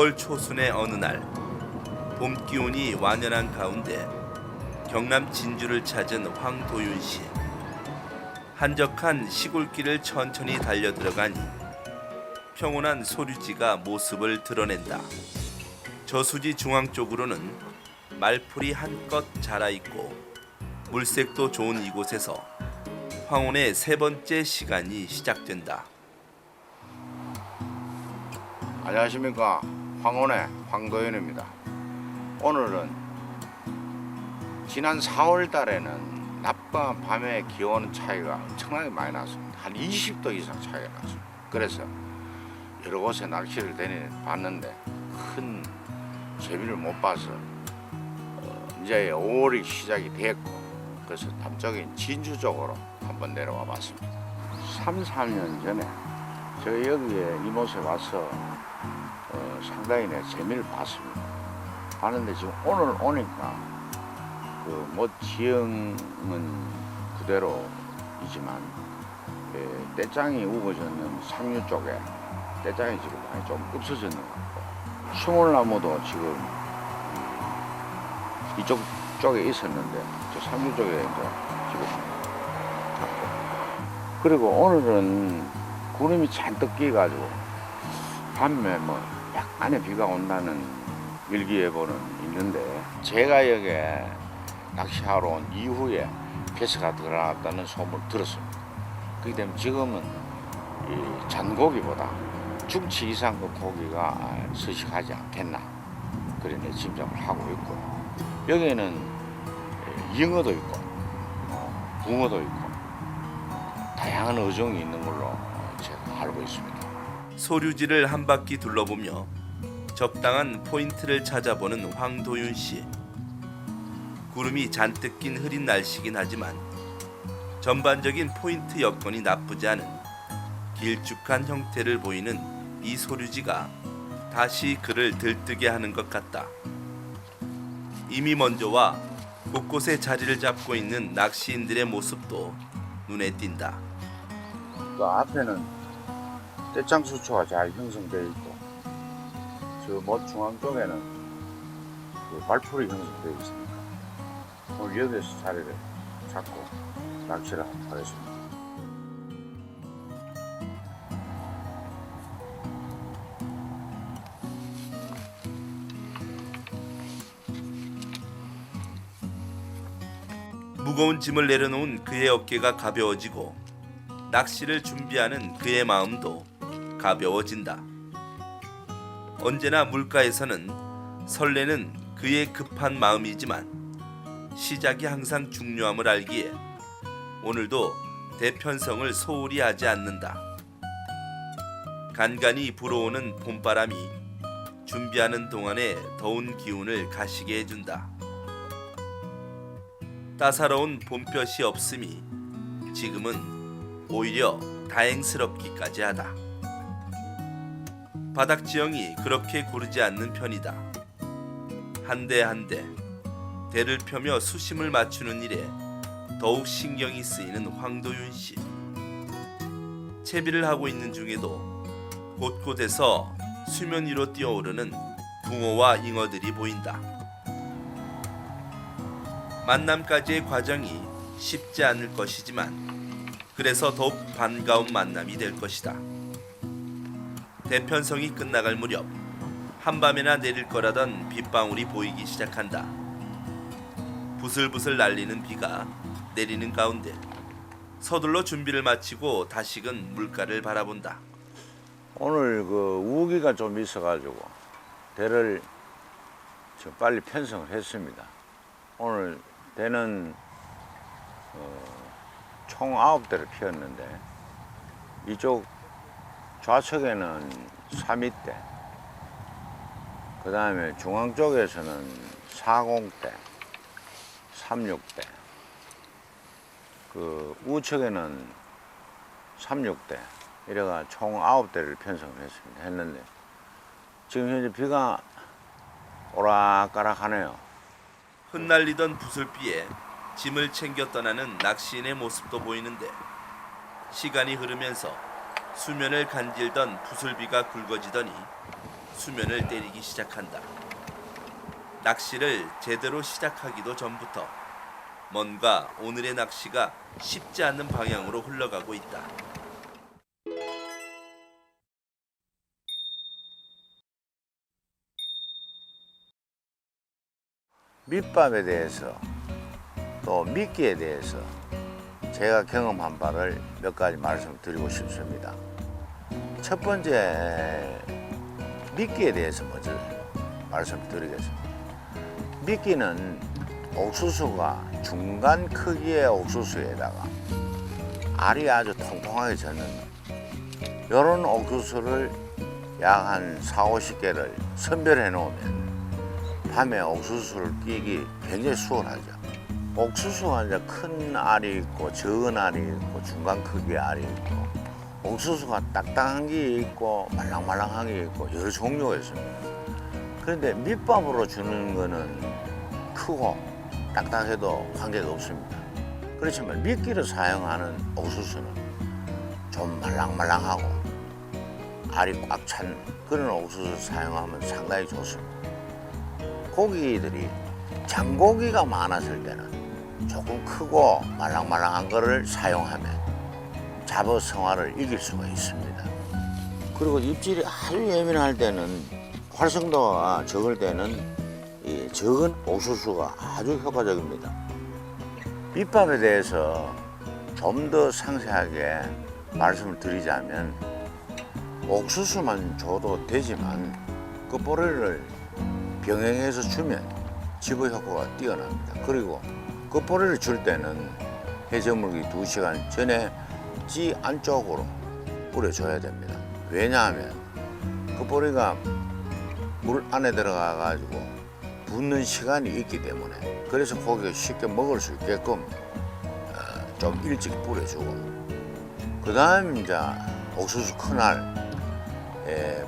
5월 초순의 어느 날 봄 기운이 완연한 가운데 경남 진주를 찾은 황도윤 씨. 한적한 시골길을 천천히 달려 들어가니 평온한 소류지가 모습을 드러낸다. 저수지 중앙 쪽으로는 말풀이 한껏 자라있고 물색도 좋은 이곳에서 황혼의 세 번째 시간이 시작된다. 안녕하십니까. 황혼의 황도현입니다. 오늘은 지난 4월 달에는 낮과 밤의 기온 차이가 엄청나게 많이 났습니다. 한 20도 이상 차이가 났습니다. 그래서 여러 곳에 낚시를 다녀봤는데 큰 재미를 못 봐서 이제 5월이 시작이 됐고, 그래서 남쪽인 진주 쪽으로 한번 내려와 봤습니다. 3, 4년 전에 저희 여기에 이곳에 와서 상당히 재미를 봤습니다. 하는데 지금 오늘 오니까 지형은 그대로이지만 떼장이 우거졌는 상류 쪽에 떼장이 지금 많이 좀 없어졌는 것 같고, 수몰나무도 지금 이쪽 쪽에 있었는데 저 상류 쪽에 이제 지금 갔고, 그리고 오늘은 구름이 잔뜩 끼가지고 밤에 약간의 비가 온다는 일기예보는 있는데, 제가 여기에 낚시하러 온 이후에 개스가 들어갔다는 소문을 들었습니다. 그렇기 때문에 지금은 이 잔고기보다 중치 이상의 고기가 서식하지 않겠나 그런 짐작을 하고 있고요. 여기에는 잉어도 있고 붕어도 있고 다양한 어종이 있는 걸로 제가 알고 있습니다. 소류지를 한 바퀴 둘러보며 적당한 포인트를 찾아보는 황도윤 씨. 구름이 잔뜩 낀 흐린 날씨긴 하지만 전반적인 포인트 여건이 나쁘지 않은 길쭉한 형태를 보이는 이 소류지가 다시 그를 들뜨게 하는 것 같다. 이미 먼저 와 곳곳에 자리를 잡고 있는 낚시인들의 모습도 눈에 띈다. 그 앞에는 떼창 수초가 잘 형성되어 있고, 저 못 중앙 쪽에는 말풀이 형성되어 있습니다. 오늘 여기에서 자리를 잡고 낚시를 하겠습니다. 무거운 짐을 내려놓은 그의 어깨가 가벼워지고 낚시를 준비하는 그의 마음도 가벼워진다. 언제나 물가에서는 설레는 그의 급한 마음이지만 시작이 항상 중요함을 알기에 오늘도 대편성을 소홀히 하지 않는다. 간간히 불어오는 봄바람이 준비하는 동안에 더운 기운을 가시게 해준다. 따사로운 봄볕이 없음이 지금은 오히려 다행스럽기까지 하다. 바닥 지형이 그렇게 고르지 않는 편이다. 한 대 한 대 대를 펴며 수심을 맞추는 일에 더욱 신경이 쓰이는 황도윤 씨. 채비를 하고 있는 중에도 곳곳에서 수면 위로 뛰어오르는 붕어와 잉어들이 보인다. 만남까지의 과정이 쉽지 않을 것이지만 그래서 더욱 반가운 만남이 될 것이다. 대편성이 끝나갈 무렵 한밤에나 내릴 거라던 빗방울이 보이기 시작한다. 부슬부슬 날리는 비가 내리는 가운데 서둘러 준비를 마치고 다시금 물가를 바라본다. 오늘 우기가 좀 있어가지고 대를 좀 빨리 편성을 했습니다. 오늘 대는 총 9대를 피웠는데, 이쪽 좌측에는 3위대, 그 다음에 중앙 쪽에서는 40대, 36대, 우측에는 36대, 이래가 총 9대를 편성을 했는데 지금 현재 비가 오락가락하네요. 흩날리던 부슬비에 짐을 챙겨 떠나는 낚시인의 모습도 보이는데 시간이 흐르면서 수면을 간질던 부슬비가 굵어지더니 수면을 때리기 시작한다. 낚시를 제대로 시작하기도 전부터 뭔가 오늘의 낚시가 쉽지 않은 방향으로 흘러가고 있다. 밑밥에 대해서 또 미끼에 대해서 제가 경험한 바를 몇 가지 말씀드리고 싶습니다. 첫 번째, 미끼에 대해서 먼저 말씀드리겠습니다. 미끼는 옥수수가 중간 크기의 옥수수에다가 알이 아주 통통하게 젖는 이런 옥수수를 약 한 4, 50개를 선별해 놓으면 밤에 옥수수를 끼기 굉장히 수월하죠. 옥수수가 이제 큰 알이 있고 적은 알이 있고 중간 크기의 알이 있고 옥수수가 딱딱한 게 있고 말랑말랑한 게 있고 여러 종류가 있습니다. 그런데 밑밥으로 주는 거는 크고 딱딱해도 관계가 없습니다. 그렇지만 미끼를 사용하는 옥수수는 좀 말랑말랑하고 알이 꽉 찬 그런 옥수수를 사용하면 상당히 좋습니다. 고기들이 장고기가 많았을 때는 조금 크고 말랑말랑한 거를 사용하면 잡어 생활을 이길 수가 있습니다. 그리고 입질이 아주 예민할 때는 활성도가 적을 때는 이 적은 옥수수가 아주 효과적입니다. 밑밥에 대해서 좀 더 상세하게 말씀을 드리자면 옥수수만 줘도 되지만 끝보리를 병행해서 주면 집어 효과가 뛰어납니다. 그리고 끝보리를 줄 때는 해저물기 2시간 전에 찌 안쪽으로 뿌려줘야 됩니다. 왜냐하면 끝보리가 물 안에 들어가 가지고 붙는 시간이 있기 때문에 그래서 고기가 쉽게 먹을 수 있게끔 좀 일찍 뿌려주고 그 다음 이제 옥수수 큰 알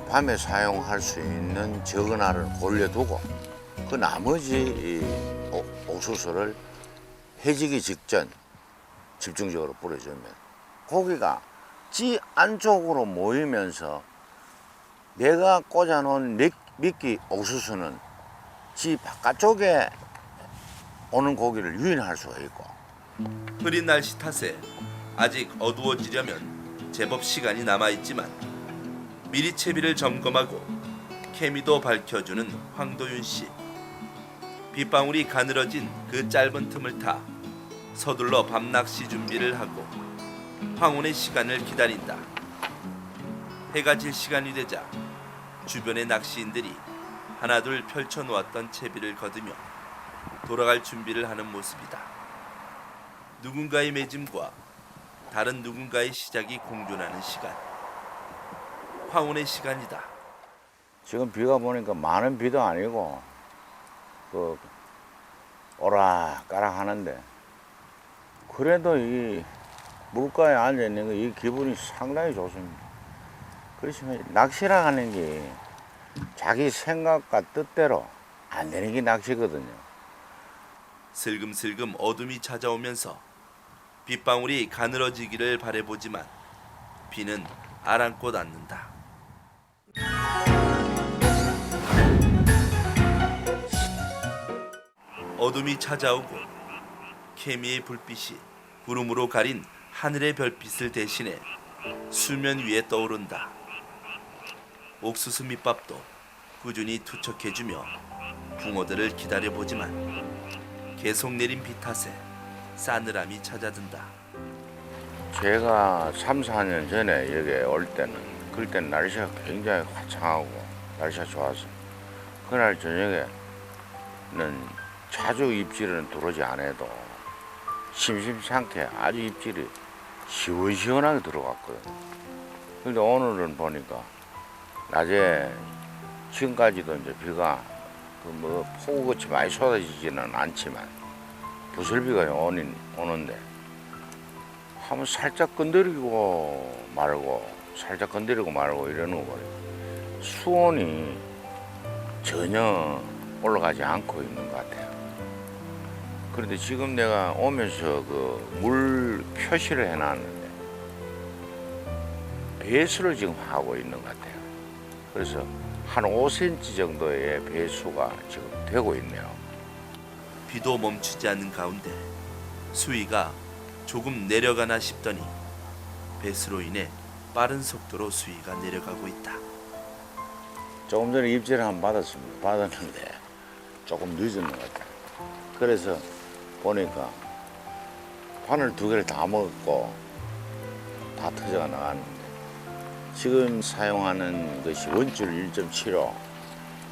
밤에 사용할 수 있는 적은 알을 골려두고 그 나머지 옥수수를 해지기 직전 집중적으로 뿌려주면 고기가 찌 안쪽으로 모이면서 내가 꽂아놓은 미끼 옥수수는 지 바깥쪽에 오는 고기를 유인할 수가 있고 흐린 날씨 탓에 아직 어두워지려면 제법 시간이 남아있지만 미리 채비를 점검하고 케미도 밝혀주는 황도윤 씨. 빗방울이 가늘어진 그 짧은 틈을 타 서둘러 밤낚시 준비를 하고 황혼의 시간을 기다린다. 해가 질 시간이 되자 주변의 낚시인들이 하나둘 펼쳐놓았던 채비를 거두며 돌아갈 준비를 하는 모습이다. 누군가의 매짐과 다른 누군가의 시작이 공존하는 시간. 황혼의 시간이다. 지금 비가 보니까 많은 비도 아니고 그 오락가락 하는데 그래도 이 물가에 앉아 있는 거 이 기분이 상당히 좋습니다. 그렇지만 낚시라 하는 게 자기 생각과 뜻대로 안 되는 게 낚시거든요. 슬금슬금 어둠이 찾아오면서 빗방울이 가늘어지기를 바라보지만 비는 아랑곳 않는다. 어둠이 찾아오고 케미의 불빛이 구름으로 가린 하늘의 별빛을 대신해 수면 위에 떠오른다. 옥수수 밑밥도 꾸준히 투척해주며 붕어들을 기다려보지만 계속 내린 비 탓에 싸늘함이 찾아든다. 제가 3, 4년 전에 여기 올 때는 그때는 날씨가 굉장히 화창하고 날씨가 좋았어요. 그날 저녁에는 자주 입질은 들어오지 않아도 심심찮게 아주 입질이 시원시원하게 들어갔거든요. 근데 오늘은 보니까 낮에 지금까지도 이제 비가 뭐 폭우같이 많이 쏟아지지는 않지만 부슬비가 오는데 한번 살짝 건드리고 말고 살짝 건드리고 말고 이러는 거예요. 수온이 전혀 올라가지 않고 있는 것 같아요. 그런데 지금 내가 오면서 그 물 표시를 해놨는데 배수를 지금 하고 있는 것 같아요. 그래서 한 5cm 정도의 배수가 지금 되고 있네요. 비도 멈추지 않는 가운데 수위가 조금 내려가나 싶더니 배수로 인해 빠른 속도로 수위가 내려가고 있다. 조금 전에 입질을 한번 받았습니다. 받았는데 조금 늦은 것 같아요. 그래서 보니까 바늘 2개를 다 먹었고 다 터져가 나갔는데 지금 사용하는 것이 원줄 1.75,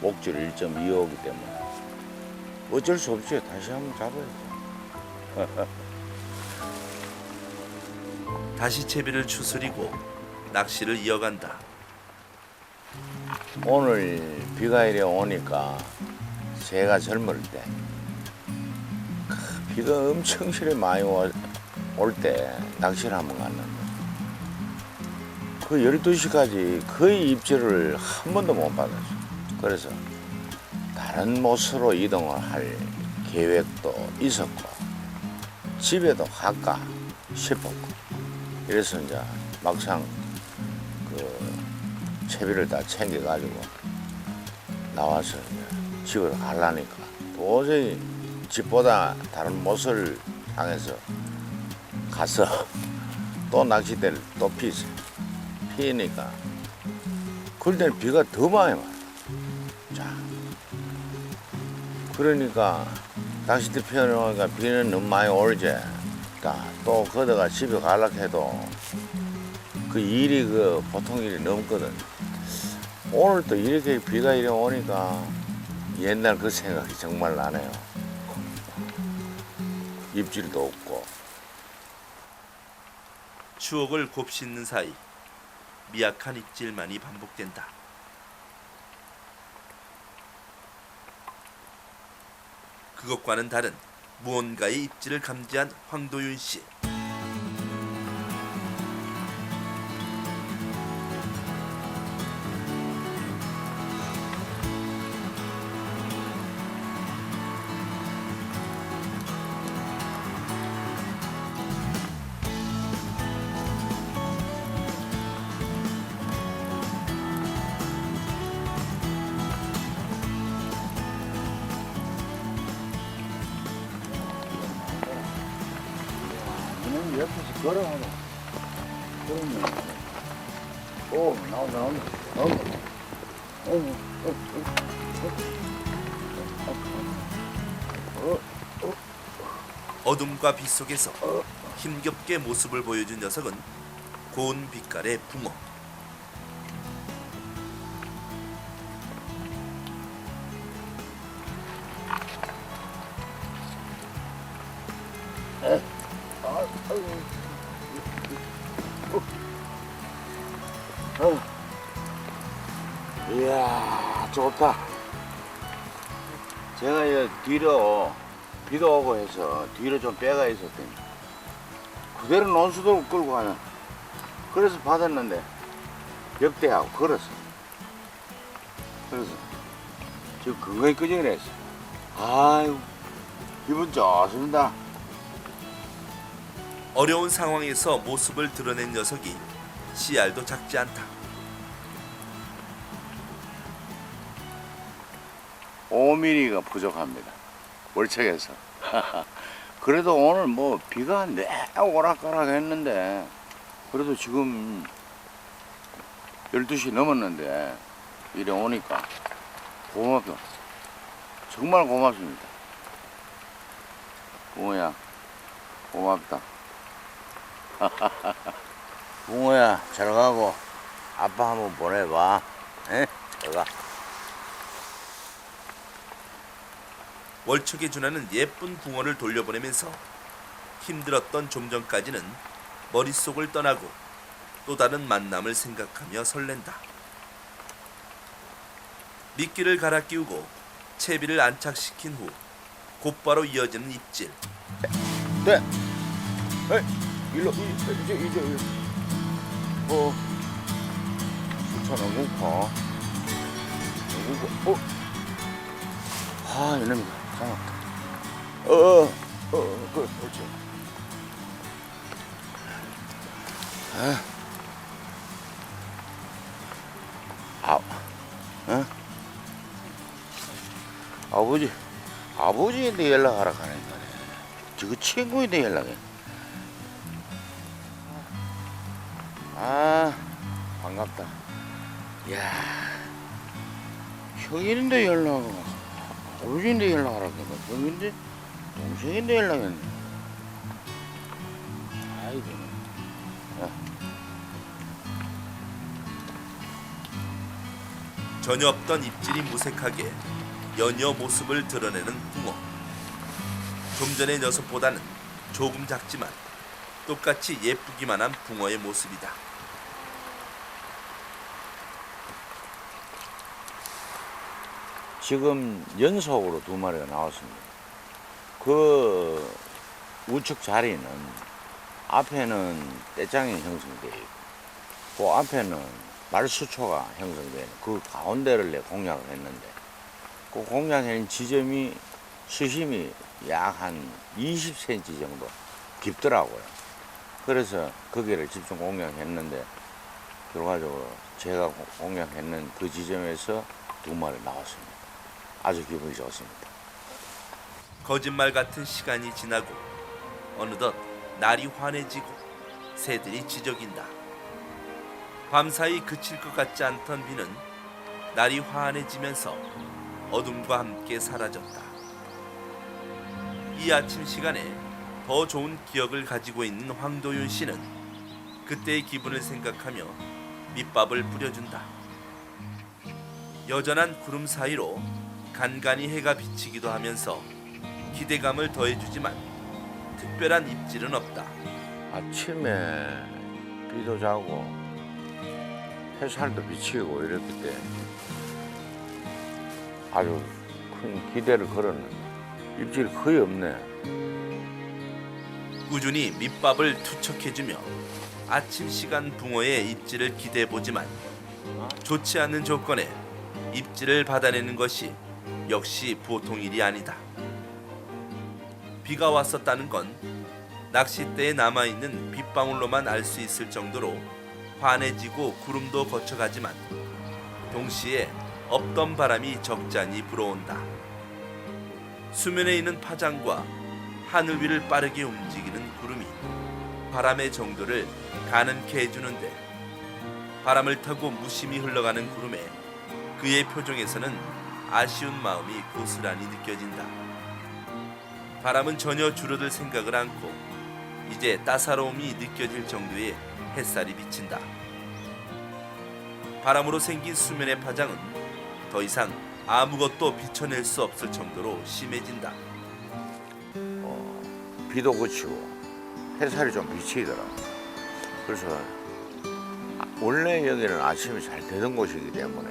목줄 1.25이기 때문에 어쩔 수 없죠. 다시 한번 잡아야죠. 다시 채비를 추스리고 낚시를 이어간다. 오늘 비가 이래 오니까 새가 젊을 때 비가 엄청 실에 많이 올 때 낚시를 한번 갔는데 그 12시까지 거의 입질을 한 번도 못 받았어요. 그래서 다른 못으로 이동을 할 계획도 있었고 집에도 갈까 싶었고 이래서 이제 막상 그 채비를 다 챙겨가지고 나와서 이제 집으로 가려니까 도저히 집보다 다른 못을 향해서 가서 또 낚싯대를 또 피니까 그럴 때는 비가 더 많이 와요. 자, 그러니까 낚싯대 피워놓으니까 비는 너무 많이 오르지. 또 거다가 집에 가려고 해도 그 일이 그 보통 일이 넘거든. 오늘 또 이렇게 비가 이래 오니까 옛날 그 생각이 정말 나네요. 입질도 없고. 추억을 곱씹는 사이 미약한 입질만이 반복된다. 그것과는 다른 무언가의 입질을 감지한 황도윤 씨. 이놈 옆에서 걸어가고 그러면 나온다 어둠과 빛 속에서 힘겹게 모습을 보여준 녀석은 고운 빛깔의 붕어. 이야 좋다. 제가 이 뒤로 비가 오고 해서 뒤로 좀 빼가 있었더니 그대로 논수도 끌고 가는. 그래서 받았는데 역대하고 걸었어. 그래서 지금 건강히 끄적이냈어. 아유 기분 좋습니다. 어려운 상황에서 모습을 드러낸 녀석이 씨알도 작지 않다. 5mm가 부족합니다. 월척에서. 그래도 오늘 뭐 비가 오락가락 했는데 그래도 지금 12시 넘었는데 이래 오니까 고맙다. 정말 고맙습니다. 붕어야 고맙다. 붕어야 잘 가고 아빠 한번 보내봐. 에? 잘 가. 월척에 준하는 예쁜 붕어를 돌려보내면서 힘들었던 좀 전까지는 머릿속을 떠나고 또 다른 만남을 생각하며 설렌다. 미끼를 갈아 끼우고 채비를 안착시킨 후 곧바로 이어지는 입질. 네. 에이, 이제. 수천 원국파. 이놈이 잡았다. 그렇지. 어? 아버지인데 연락하라 하는 거네. 저거 친구인데 연락해. 아, 반갑다. 야, 형인데 연락하고, 아버지인데 연락하라 했나? 형인데, 동생인데 연락했네. 아이고. 전혀 없던 입질이 무색하게 연이어 모습을 드러내는 붕어. 좀 전의 녀석보다는 조금 작지만 똑같이 예쁘기만 한 붕어의 모습이다. 지금 연속으로 2마리가 나왔습니다. 그 우측 자리는 앞에는 떼장이 형성되어 있고 그 앞에는 말수초가 형성되는 그 가운데를 내 공략을 했는데 그 공략한 지점이 수심이 약 한 20cm 정도 깊더라고요. 그래서 거기를 집중 공략했는데 결과적으로 제가 공략했는 그 지점에서 2마리 나왔습니다. 아주 기분이 좋습니다. 거짓말 같은 시간이 지나고 어느덧 날이 환해지고 새들이 지저긴다. 밤사이 그칠 것 같지 않던 비는 날이 환해지면서 어둠과 함께 사라졌다. 이 아침 시간에 더 좋은 기억을 가지고 있는 황도윤 씨는 그때의 기분을 생각하며 밑밥을 뿌려준다. 여전한 구름 사이로 간간히 해가 비치기도 하면서 기대감을 더해주지만 특별한 입질은 없다. 아침에 비도 자고 햇살도 비치고 이랬기 때문에 아주 큰 기대를 걸었는데 입질이 거의 없네. 꾸준히 밑밥을 투척해주며 아침 시간 붕어의 입질을 기대해보지만 좋지 않은 조건에 입질을 받아내는 것이 역시 보통 일이 아니다. 비가 왔었다는 건 낚싯대에 남아있는 빗방울로만 알 수 있을 정도로 환해지고 구름도 거쳐가지만 동시에 없던 바람이 적잖이 불어온다. 수면에 있는 파장과 하늘 위를 빠르게 움직이는 구름이 바람의 정도를 가능케 해주는데 바람을 타고 무심히 흘러가는 구름에 그의 표정에서는 아쉬운 마음이 고스란히 느껴진다. 바람은 전혀 줄어들 생각을 않고 이제 따사로움이 느껴질 정도의 햇살이 비친다. 바람으로 생긴 수면의 파장은 더 이상 아무것도 비춰낼 수 없을 정도로 심해진다. 비도 그치고 햇살이 좀 비치더라. 그래서 원래 여기는 아침에 잘 되던 곳이기 때문에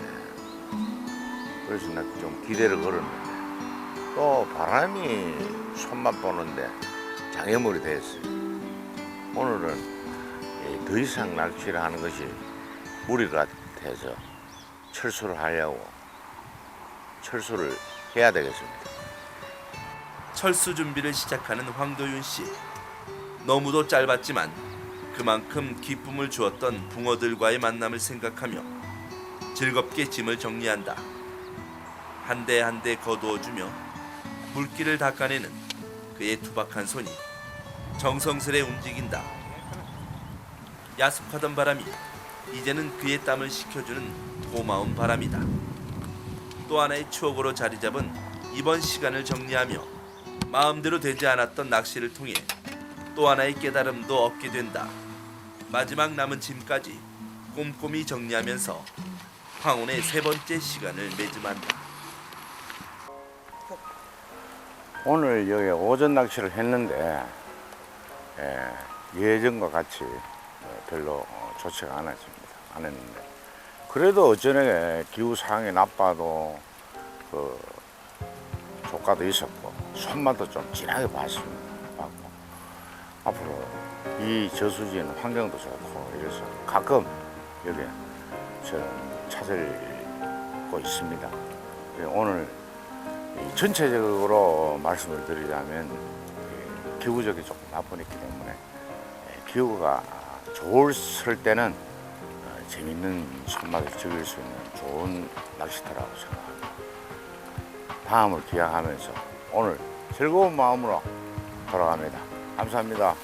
그래서 나 좀 기대를 걸었는데 또 바람이 손맛 보는데 장애물이 됐어요. 오늘은 더 이상 낚시를 하는 것이 무리 같아서 철수를 하려고 철수를 해야 되겠습니다. 철수 준비를 시작하는 황도윤 씨. 너무도 짧았지만 그만큼 기쁨을 주었던 붕어들과의 만남을 생각하며 즐겁게 짐을 정리한다. 한 대 한 대 거두어주며 물기를 닦아내는 그의 투박한 손이 정성스레 움직인다. 야속하던 바람이 이제는 그의 땀을 식혀주는 고마운 바람이다. 또 하나의 추억으로 자리 잡은 이번 시간을 정리하며 마음대로 되지 않았던 낚시를 통해 또 하나의 깨달음도 얻게 된다. 마지막 남은 짐까지 꼼꼼히 정리하면서 황혼의 3번째 시간을 매짐한다. 오늘 여기 오전 낚시를 했는데 예전과 같이 별로 좋지가 않았습니다. 안 했는데 그래도 어쩌네 기후 상황이 나빠도 그 조과도 있었고 손맛도 좀 진하게 봤습니다. 앞으로 이 저수지는 환경도 좋고 이래서 가끔 여기 저는 찾고 있습니다. 오늘 전체적으로 말씀을 드리자면 기후적이 조금 나쁘기 때문에 기후가 좋을 때는 재밌는 손맛을 즐길 수 있는 좋은 낚시터라고 생각합니다. 다음을 기약하면서 오늘 즐거운 마음으로 돌아갑니다. 감사합니다.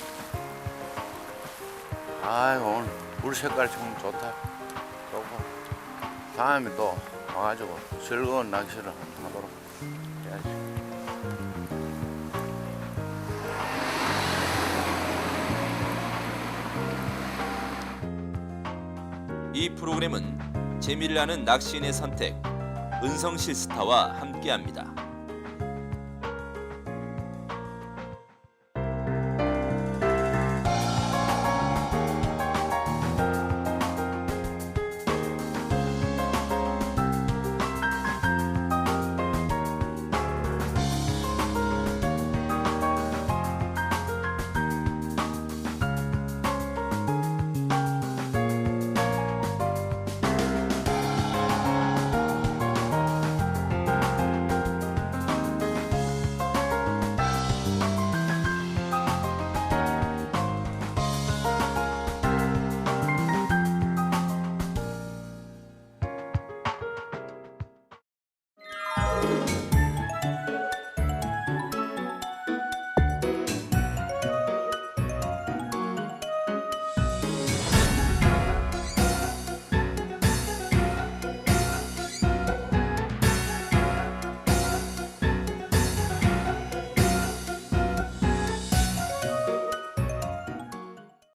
아이고 오늘 물 색깔 참 좋다. 좋고 다음에 또 와가지고 즐거운 낚시를 하도록 해야지. 이 프로그램은 재미를 아는 낚시인의 선택 은성실스타와 함께합니다.